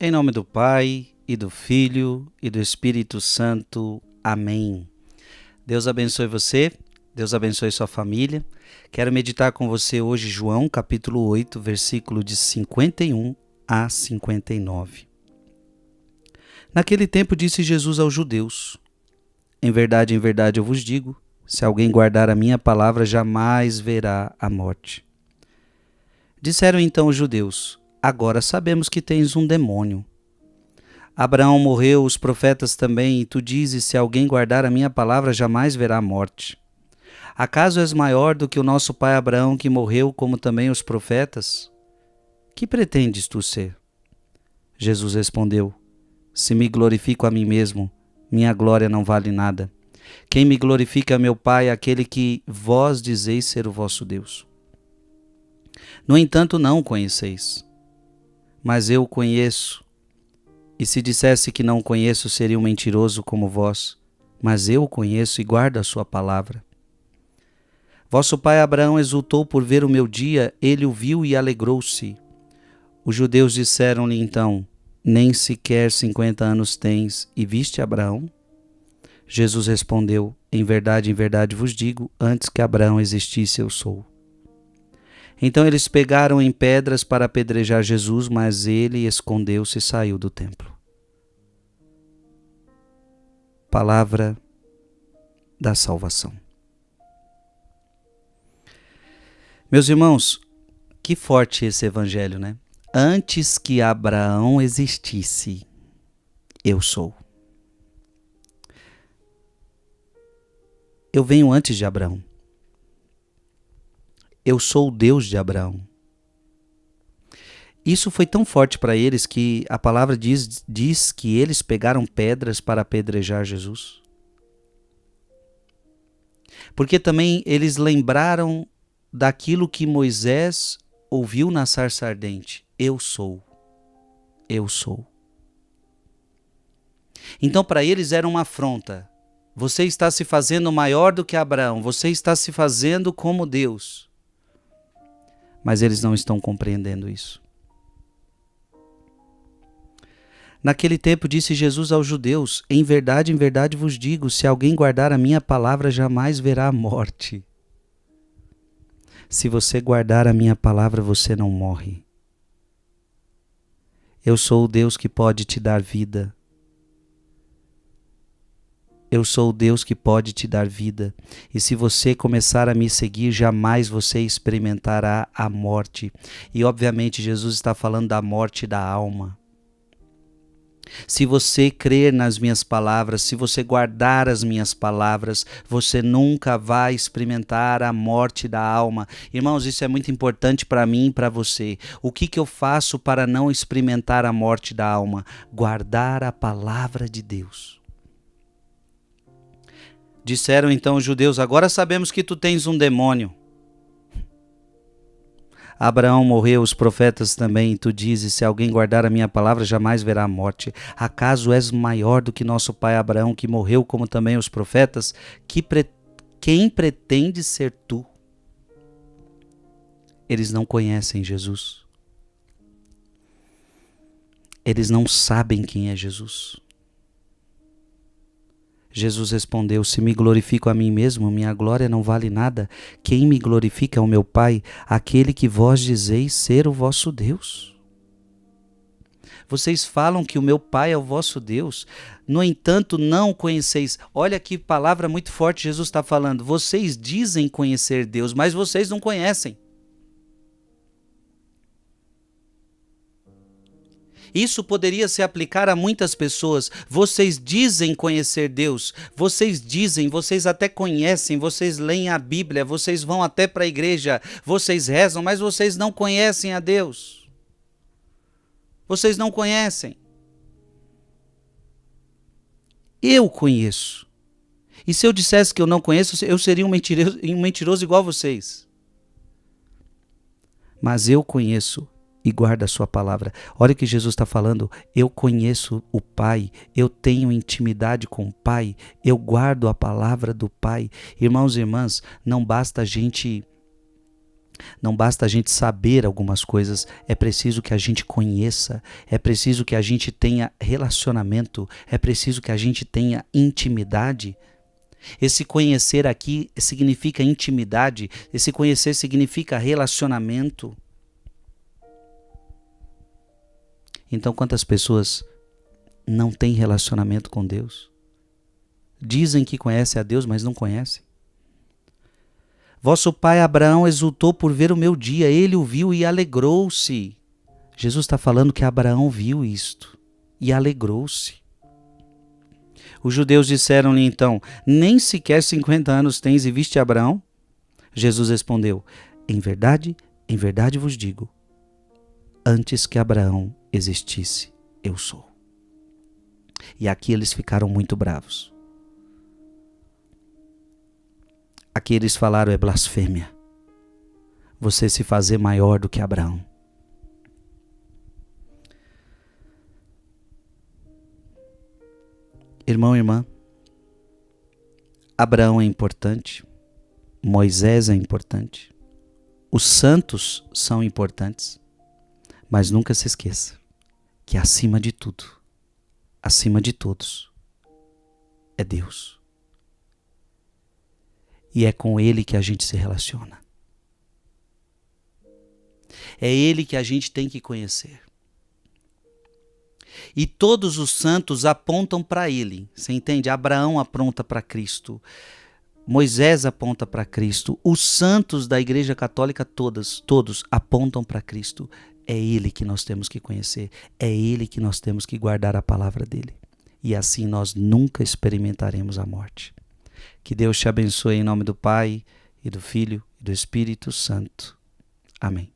Em nome do Pai, e do Filho, e do Espírito Santo. Amém. Deus abençoe você, Deus abençoe sua família. Quero meditar com você hoje João, capítulo 8, versículo de 51 a 59. Naquele tempo disse Jesus aos judeus: em verdade, eu vos digo, se alguém guardar a minha palavra, jamais verá a morte. Disseram então os judeus: agora sabemos que tens um demônio. Abraão morreu, os profetas também, e tu dizes, se alguém guardar a minha palavra, jamais verá a morte. Acaso és maior do que o nosso pai Abraão, que morreu, como também os profetas? Que pretendes tu ser? Jesus respondeu: se me glorifico a mim mesmo, minha glória não vale nada. Quem me glorifica é meu Pai, aquele que vós dizeis ser o vosso Deus. No entanto, não o conheceis, mas eu o conheço. E se dissesse que não o conheço, seria um mentiroso como vós, mas eu o conheço e guardo a sua palavra. Vosso pai Abraão exultou por ver o meu dia, ele o viu e alegrou-se. Os judeus disseram-lhe então: nem sequer 50 anos tens, e viste Abraão? Jesus respondeu: em verdade vos digo, antes que Abraão existisse, eu sou. Então eles pegaram em pedras para apedrejar Jesus, mas ele escondeu-se e saiu do templo. Palavra da salvação. Meus irmãos, que forte esse evangelho, né? Antes que Abraão existisse, eu sou. Eu venho antes de Abraão. Eu sou o Deus de Abraão. Isso foi tão forte para eles que a palavra diz que eles pegaram pedras para apedrejar Jesus. Porque também eles lembraram daquilo que Moisés ouviu na sarça ardente: eu sou, eu sou. Então para eles era uma afronta. Você está se fazendo maior do que Abraão, você está se fazendo como Deus. Mas eles não estão compreendendo isso. Naquele tempo disse Jesus aos judeus: em verdade vos digo, se alguém guardar a minha palavra, jamais verá a morte. Se você guardar a minha palavra, você não morre. Eu sou o Deus que pode te dar vida. Eu sou o Deus que pode te dar vida. E se você começar a me seguir, jamais você experimentará a morte. E obviamente Jesus está falando da morte da alma. Se você crer nas minhas palavras, se você guardar as minhas palavras, você nunca vai experimentar a morte da alma. Irmãos, isso é muito importante para mim e para você. O que eu faço para não experimentar a morte da alma? Guardar a palavra de Deus. Disseram então os judeus: agora sabemos que tu tens um demônio. Abraão morreu, os profetas também, e tu dizes, se alguém guardar a minha palavra, jamais verá a morte. Acaso és maior do que nosso pai Abraão, que morreu, como também os profetas? Quem pretende ser tu? Eles não conhecem Jesus. Eles não sabem quem é Jesus. Jesus respondeu: se me glorifico a mim mesmo, minha glória não vale nada. Quem me glorifica é o meu Pai, aquele que vós dizeis ser o vosso Deus. Vocês falam que o meu Pai é o vosso Deus, no entanto não o conheceis. Olha que palavra muito forte Jesus está falando. Vocês dizem conhecer Deus, mas vocês não conhecem. Isso poderia se aplicar a muitas pessoas. Vocês dizem conhecer Deus, vocês até conhecem, vocês leem a Bíblia, vocês vão até para a igreja, vocês rezam, mas vocês não conhecem a Deus. Vocês não conhecem. Eu conheço. E se eu dissesse que eu não conheço, eu seria um mentiroso igual a vocês. Mas eu conheço e guarda a sua palavra. Olha o que Jesus está falando. Eu conheço o Pai, eu tenho intimidade com o Pai, eu guardo a palavra do Pai. Irmãos e irmãs, não basta a gente Não basta a gente saber algumas coisas, é preciso que a gente conheça, é preciso que a gente tenha relacionamento, é preciso que a gente tenha intimidade. Esse conhecer aqui significa intimidade, esse conhecer significa relacionamento. Então, quantas pessoas não têm relacionamento com Deus? Dizem que conhecem a Deus, mas não conhecem. Vosso pai Abraão exultou por ver o meu dia, ele o viu e alegrou-se. Jesus está falando que Abraão viu isto e alegrou-se. Os judeus disseram-lhe então, nem sequer 50 anos tens e viste Abraão? Jesus respondeu, em verdade vos digo, antes que Abraão existisse, eu sou. E aqui eles ficaram muito bravos. Aqui eles falaram é blasfêmia. Você se fazer maior do que Abraão. Irmão e irmã, Abraão é importante, Moisés é importante, os santos são importantes, mas nunca se esqueça que acima de tudo, acima de todos, é Deus. E é com Ele que a gente se relaciona. É Ele que a gente tem que conhecer. E todos os santos apontam para Ele. Você entende? Abraão aponta para Cristo. Moisés aponta para Cristo. Os santos da Igreja Católica todos apontam para Cristo. É Ele que nós temos que conhecer. É Ele que nós temos que guardar a palavra dEle. E assim nós nunca experimentaremos a morte. Que Deus te abençoe em nome do Pai, e do Filho, e do Espírito Santo. Amém.